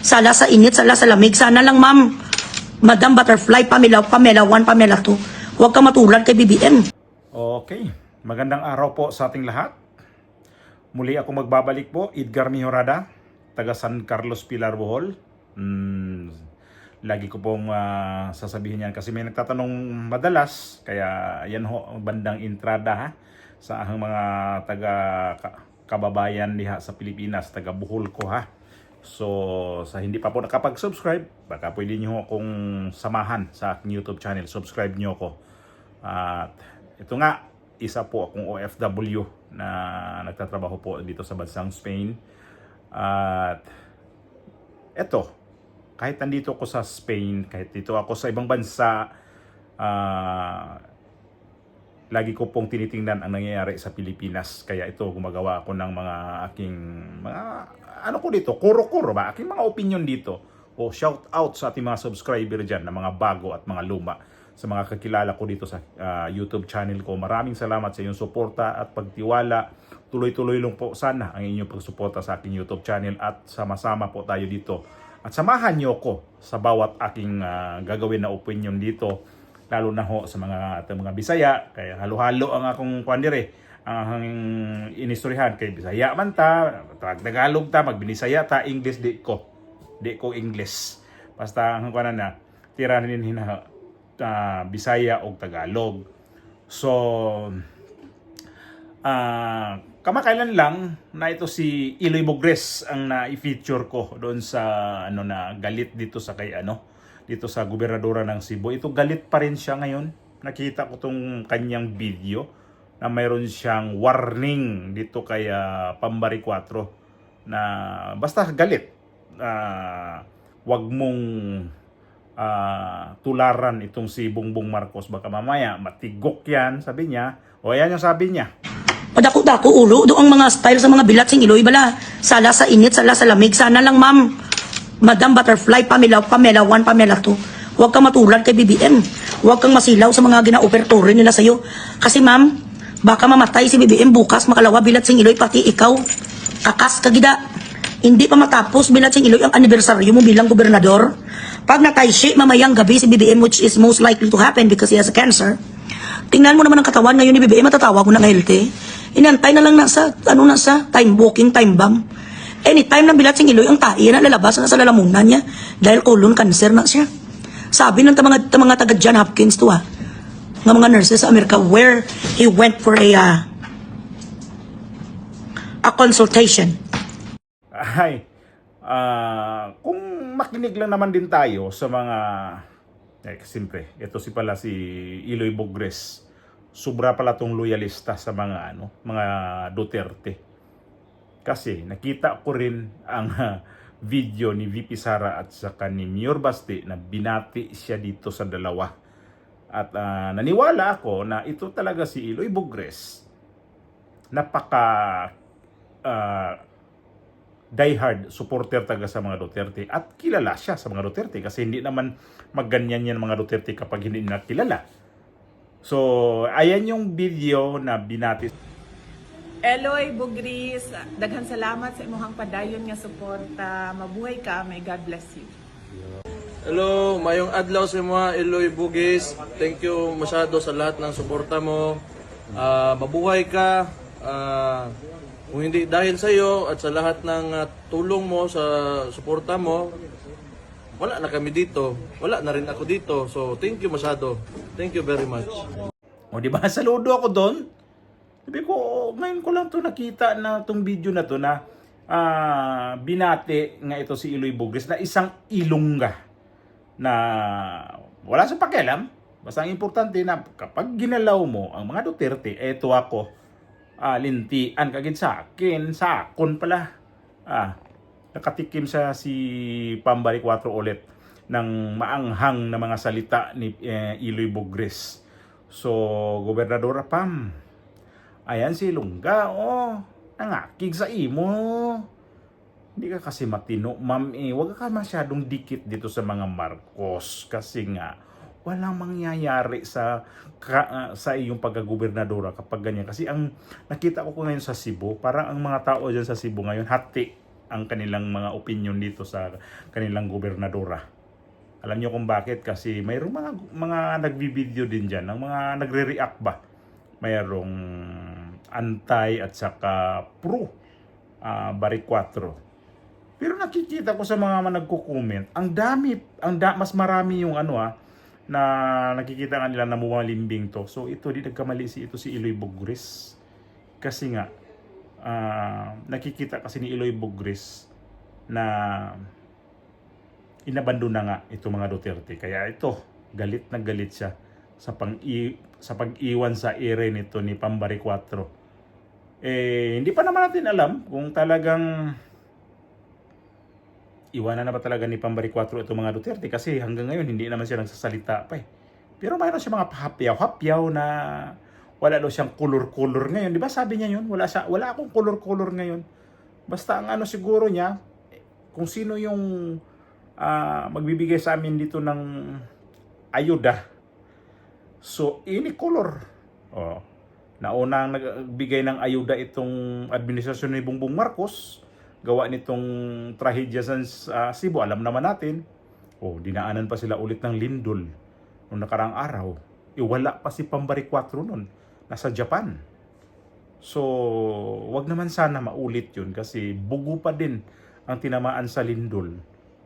Sala sa init, sala sa lamig. Sana lang, ma'am, Madam Butterfly, Pamela 1, Pamela 2. Huwag ka matulad kay BBM. Okay, magandang araw po sa ating lahat. Muli ako magbabalik po, Edgar Mejorada, taga San Carlos, Pilar, Bohol. Lagi ko pong sasabihin yan kasi may nagtatanong madalas, kaya yan ho, bandang entrada ha, sa aking mga taga kababayan diha sa Pilipinas, taga Bohol ko ha. So, sa hindi pa po nakapag-subscribe, baka pwede nyo akong samahan sa aking YouTube channel. Subscribe nyo ako. At ito nga, isa po akong OFW na nagtatrabaho po dito sa bansang Spain. At eto, kahit nandito ako sa Spain, kahit dito ako sa ibang bansa, lagi ko pong tinitingnan ang nangyayari sa Pilipinas. Kaya ito, gumagawa ako ng mga aking ano ko dito, kuro-kuro ba? Aking mga opinion dito. O shout out sa ating mga subscriber dyan na mga bago at mga luma. Sa mga kakilala ko dito sa YouTube channel ko. Maraming salamat sa inyong suporta at pagtiwala. Tuloy-tuloy lang po sana ang inyong pagsuporta sa aking YouTube channel at sama-sama po tayo dito. At samahan niyo ko sa bawat aking gagawin na opinion dito. Lalo na ho sa mga Bisaya. Kaya halo-halo ang akong kwandire. Ang inistoryahan kay Bisaya man ta, Tagalog ta, magbinisaya ta, English di ko English. Basta ang kuan na tiranin hina Bisaya o Tagalog. So kamakailan lang na ito si Iloy Bogres ang na-feature ko doon sa na galit dito sa dito sa gobernadora ng Cebu. Ito galit pa rin siya ngayon. Nakita ko tong kanyang video na mayroon siyang warning dito kay Pambari 4 na basta galit. Wag mong tularan itong si Bongbong Marcos, baka mamaya matigok yan, sabi niya. O yan yung sabi niya. Padako-dako ulo, do ang mga style sa mga bilat sing Iloy bala. Sala sa init, sala sa lamig. Sana lang, ma'am, Madam Butterfly, Pamela 1, Pamela 2. Huwag kang matulad kay BBM. Huwag kang masilaw sa mga gina-operatory nila sa'yo. Kasi, ma'am, baka mamatay si BBM bukas, makalawa bilat sing Iloy, pati ikaw. Kakas kagida. Hindi pa matapos bilat sing Iloy ang anibersaryo mo bilang gobernador. Pag natayshi mamayang gabi si BBM, which is most likely to happen because he has a cancer, tingnan mo naman ang katawan ngayon ni BBM, matatawag mo ng healthy. Inantay na lang nasa time booking, time bomb. Anytime na bilat sing Iloy ang tayo na lalabas na sa lalamunan niya dahil colon cancer na siya. Sabi ng mga taga John Hopkins to ng mga nurses sa Amerika where he went for a consultation. Ay, kung makinig lang naman din tayo sa mga siyempre, ito si Iloy Bogres. Sobra pala tong loyalista sa mga mga Duterte. Kasi nakita ko rin ang video ni VP Sara at saka ni Mayor Basti na binati siya dito sa dalawa. At naniwala ako na ito talaga si Iloy Bogres. Napaka diehard supporter taga sa mga Duterte at kilala siya sa mga Duterte kasi hindi naman magganyan yan mga Duterte kapag hindi nila kilala. So, ayan yung video na binati. Eloy Bogres, daghan salamat sa imong padayon nga suporta. Mabuhay ka, may God bless you. Hello, mayong adlaw sa mga Eloy Bugis. Thank you masyado sa lahat ng suporta mo. Mabuhay ka. Kung hindi dahil sa iyo at sa lahat ng tulong mo sa suporta mo, wala na kami dito. Wala na rin ako dito. So, thank you masyado. Thank you very much. O di ba saludo ako doon? Sabi ko, ngayon ko lang to nakita na tong video na to na binati nga ito si Iloy Bogres na isang ilongga na wala sa pakialam. Basta ang importante na kapag ginalaw mo ang mga Duterte, eto ako, lintian kagid sa akin, sa akon pala. Nakatikim sa si Pambari 4 ulit ng maanghang na mga salita ni Iloy Bogres. So, Gobernadora Pam, ayan si Ilongga, nangakig sa imo. Hindi ka kasi matino, ma'am Huwag ka masyadong dikit dito sa mga Marcos kasi nga walang mangyayari sa iyong pagkagobernadora kapag ganyan. Kasi ang nakita ko ngayon sa Cebu, parang ang mga tao dyan sa Cebu ngayon hati ang kanilang mga opinion dito sa kanilang gobernadora. Alam niyo kung bakit? Kasi mayroong mga nagbi-video din diyan, ng mga nagre-react ba. Mayroong anti at saka pro Bari 4. Pero nakikita ko sa mga nagko-comment, mas marami yung na nakikita nga nila na mumalimbing to. So ito, di nagkamali ito si Eloy Bugris. Kasi nga, nakikita kasi ni Eloy Bugris na inabando na nga ito mga Duterte. Kaya ito, galit na galit siya sa pag-iwan sa ere nito ni Pambari 4. Hindi pa naman natin alam kung talagang iwanan na ba talaga ni Pambari 4 ito mga Duterte, kasi hanggang ngayon hindi naman siya nagsasalita pa eh. Pero mayroon siya mga hapyaw-hapyaw na wala daw siyang color-color ngayon. Di ba sabi niya yun? Wala akong color-color ngayon. Basta ang siguro niya, kung sino yung magbibigay sa amin dito ng ayuda. So, ini color. Naunang nagbigay ng ayuda itong administrasyon ni Bongbong Marcos, gawa nitong trahedya sa Cebu, alam naman natin. Dinaanan pa sila ulit ng lindol noong nakarang araw. Wala pa si Pambari 4 nun. Nasa Japan. So, wag naman sana maulit yun kasi bugo pa din ang tinamaan sa lindol.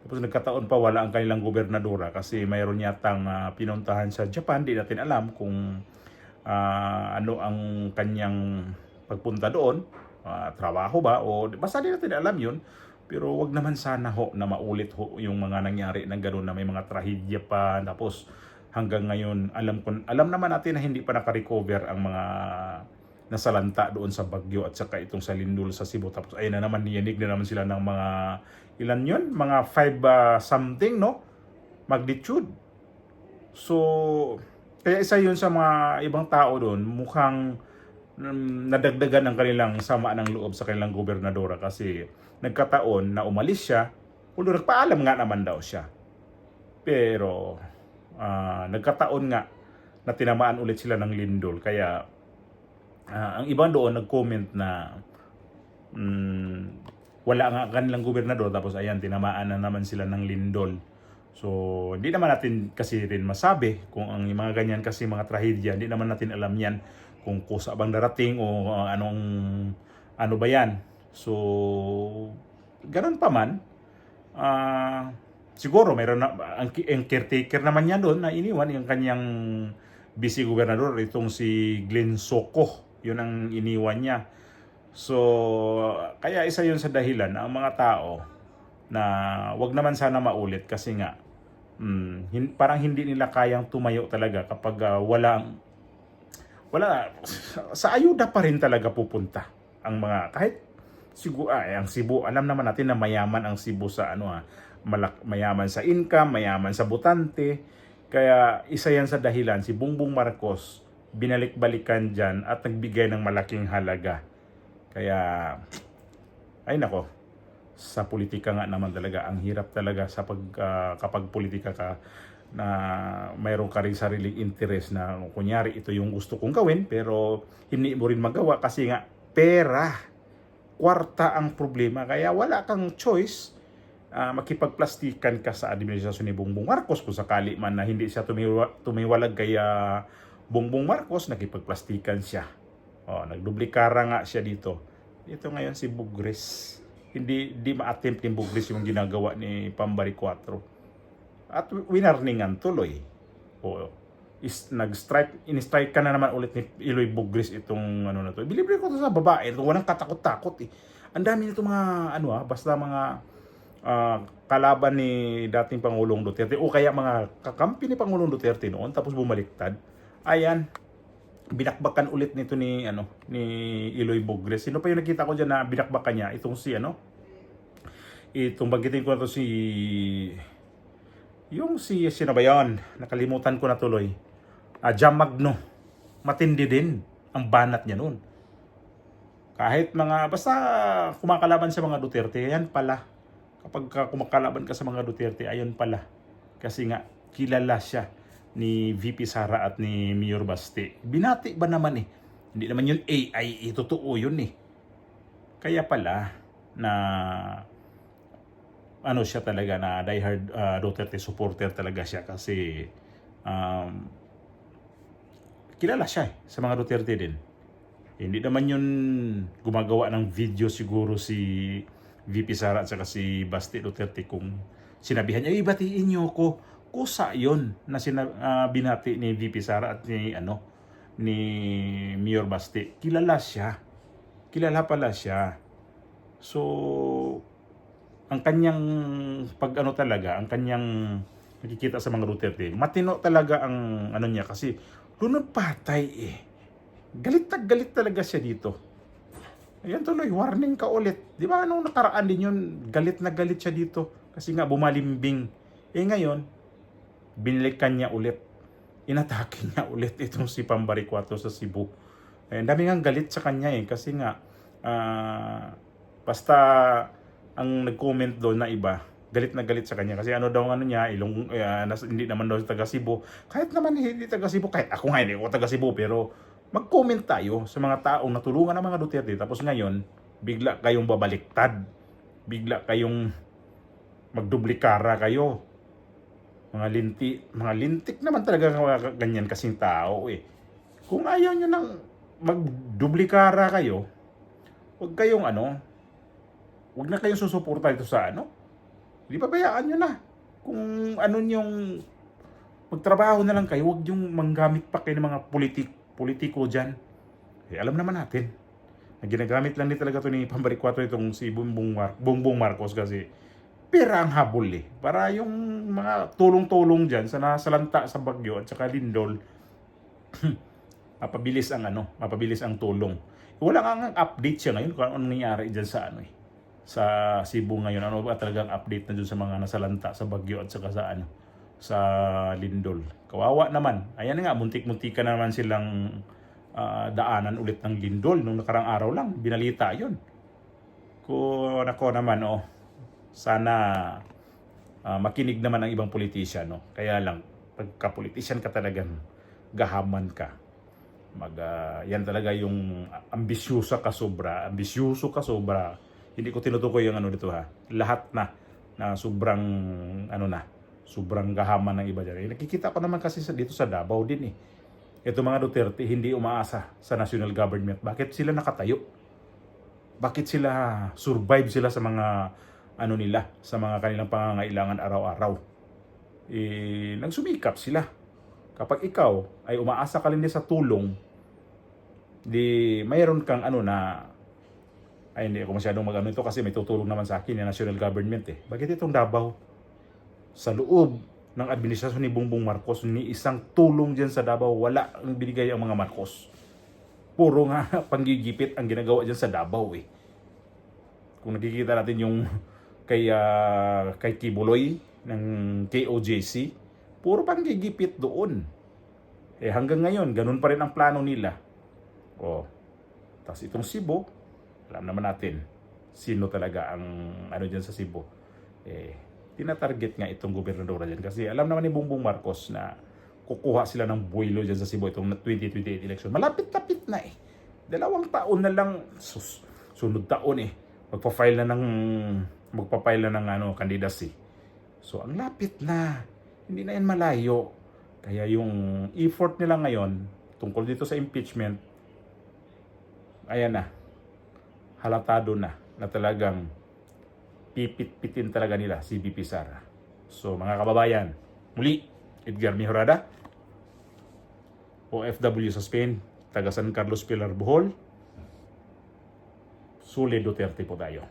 Tapos nagkataon pa wala ang kanilang gobernadora kasi mayroon yatang pinuntahan sa Japan. Di natin alam kung ano ang kanyang pagpunta doon. Trabaho ba o basta di natin alam yun, pero wag naman sana na maulit yung mga nangyari na gano'n na may mga trahedya pa. Tapos hanggang ngayon alam naman natin na hindi pa naka-recover ang mga nasalanta doon sa bagyo at saka itong sa lindol sa Cebu. Tapos ayun na naman, niyanig na naman sila ng mga ilan yun, mga 5 something magnitude. So kaya isa yun sa mga ibang tao doon, mukhang nadagdagan ang kanilang sama ng loob sa kanilang gobernadora kasi nagkataon na umalis siya, although nagpaalam nga naman daw siya. Pero nagkataon nga na tinamaan ulit sila ng lindol. Kaya ang ibang doon nag-comment na wala nga ang kanilang gobernador, tapos ayan, tinamaan na naman sila ng lindol. So, hindi naman natin kasi rin masabi kung ang mga ganyan kasi mga trahedya, hindi naman natin alam yan kung kusa bang darating o ano ba yan. So, ganun pa man, siguro mayroon na, ang caretaker naman niya doon na iniwan yung kanyang vice gobernador, itong si Glenn Soco, yun ang iniwan niya. So, kaya isa yun sa dahilan ang mga tao na wag naman sana maulit kasi nga parang hindi nila kayang tumayo talaga kapag wala sa ayuda pa rin talaga pupunta ang mga kahit ang Cebu, alam naman natin na mayaman ang Cebu sa mayaman sa income, mayaman sa botante. Kaya isa yan sa dahilan si Bongbong Marcos binalik-balikan dyan at nagbigay ng malaking halaga. Kaya ay nako, sa politika nga naman talaga ang hirap talaga sa kapag politika ka na mayroon ka rin sariling interest na kunyari ito yung gusto kong gawin pero hindi mo rin magawa kasi nga pera, kwarta ang problema. Kaya wala kang choice, makipagplastikan ka sa administrasyon ni Bongbong Marcos kung sakali man na hindi siya tumiwalag kaya Bongbong Marcos, nakipagplastikan siya. Nagdublikara nga siya dito. Ito ngayon si Bugris. Hindi ma-attempt ni Bugris yung ginagawa ni Pambari 4. At winarningan tuloy. In-strike ka na naman ulit ni Eloy Bugris itong na to. Bilibre ko to sa babae. Ito walang katakot-takot eh. Ang dami nito mga basta mga kalaban ni dating Pangulong Duterte o kaya mga kakampi ni Pangulong Duterte noon tapos bumaliktad. Ayan. Binakbakan ulit nito ni Eloy Bugris. Sino pa yung nakita ko diyan na binakbakan niya? Itong si itong bagitin ko na to sino ba yun? Nakalimutan ko na tuloy. Jam Magno. Matindi din ang banat niya noon. Kahit basta kumakalaban sa mga Duterte, yan pala. Kapag kumakalaban ka sa mga Duterte, ayon pala. Kasi nga, kilala siya ni VP Sara at ni Mayor Baste. Binati ba naman eh? Hindi naman yun AI, totoo yun eh. Kaya pala, na ano siya talaga, na diehard Duterte supporter talaga siya kasi kilala siya sa mga Duterte din. Hindi naman yun gumagawa ng video siguro si VP Sara at saka si Basti Duterte kung sinabihan niya, batiin niyo ko. Kusa yun na binati ni VP Sara at ni Mayor Basti. Kilala siya. Kilala pala siya. So, ang kanyang ang kanyang nakikita sa mga Duterte, matino talaga ang niya kasi doon patay eh. Galit talaga siya dito. Ayan tuloy, warning ka ulit. Di ba nung nakaraan din yun, galit na galit siya dito. Kasi nga bumalimbing. Ngayon, binilikan niya ulit. Inatake niya ulit itong si Pambaricuato sa Cebu. Ang dami nga galit sa kanya kasi nga, basta ang nag-comment doon na iba, galit na galit sa kanya. Kasi niya, hindi naman daw taga Cebu. Kahit naman hindi taga Cebu, kahit ako nga hindi ako taga Cebu, pero mag-comment tayo sa mga taong natulungan ng mga Duterte. Tapos ngayon, bigla kayong babaliktad. Bigla kayong magdublikara kayo. Mga lintik naman talaga ganyan kasing tao eh. Kung ayaw nyo nang magdublikara kayo, huwag na kayong susuporta ito sa Hindi pabayaan nyo na. Kung yung magtrabaho na lang kayo, huwag yung manggamit pa kayo ng mga politiko dyan. Alam naman natin na ginagamit lang din talaga ito ni Pambaricuato itong si Bongbong Marcos kasi pera ang habol eh. Para yung mga tulong-tulong dyan sa nasalanta sa Bagyo at saka Lindol, mapabilis ang tulong. Wala nga update siya ngayon kung ano nangyari dyan sa sa Cebu ngayon. Ano ba talagang update na dyan sa mga nasalanta sa Bagyo at saka sa Lindol. Kawawa naman. Ayan nga, muntik-muntikan na naman silang daanan ulit ng Lindol nung nakarang araw lang. Binalita yun. Kung ako naman, sana makinig naman ang ibang politician. Kaya lang, pagka-politician ka talagang gahaman ka. Yan talaga yung ambisyoso ka sobra. Hindi ko tinutukoy yung dito ha. Lahat na sobrang sobrang gahaman ng iba dyan. Nakikita ko naman kasi dito sa Davao din eh. Ito mga Duterte hindi umaasa sa national government. Bakit sila nakatayo? Bakit sila survive sila sa mga sa mga kanilang pangangailangan araw-araw? Nagsumikap sila. Kapag ikaw ay umaasa ka rin sa tulong, di mayroon kang hindi ako masyadong ito kasi may tutulong naman sa akin yung national government eh. Bakit itong Davao? Sa loob ng administrasyon ni Bongbong Marcos, ni isang tulong dyan sa Davao, wala ang binigay ang mga Marcos. Puro nga panggigipit ang ginagawa dyan sa Davao eh. Kung nakikita natin yung kay Kibuloy ng KOJC, puro panggigipit doon. Hanggang ngayon, ganun pa rin ang plano nila. Tapos itong Cebu, alam naman natin sino talaga ang dyan sa Cebu. Tinatarget nga itong gobernadora dyan kasi alam naman ni Bongbong Marcos na kukuha sila ng buwilo dyan sa Cebu itong 2028 election. Malapit-lapit na eh. 2 taon na lang, sunod taon eh. Magpa-file na ng candidacy. So ang lapit na. Hindi na yan malayo. Kaya yung effort nila ngayon tungkol dito sa impeachment, ayan na. Halatado na talagang pipit-pitin talaga nila si VP Sara. So mga kababayan, muli, Edgar Mejorada, OFW sa Spain, taga San Carlos Pilar, Bohol, Sule Duterte po tayo.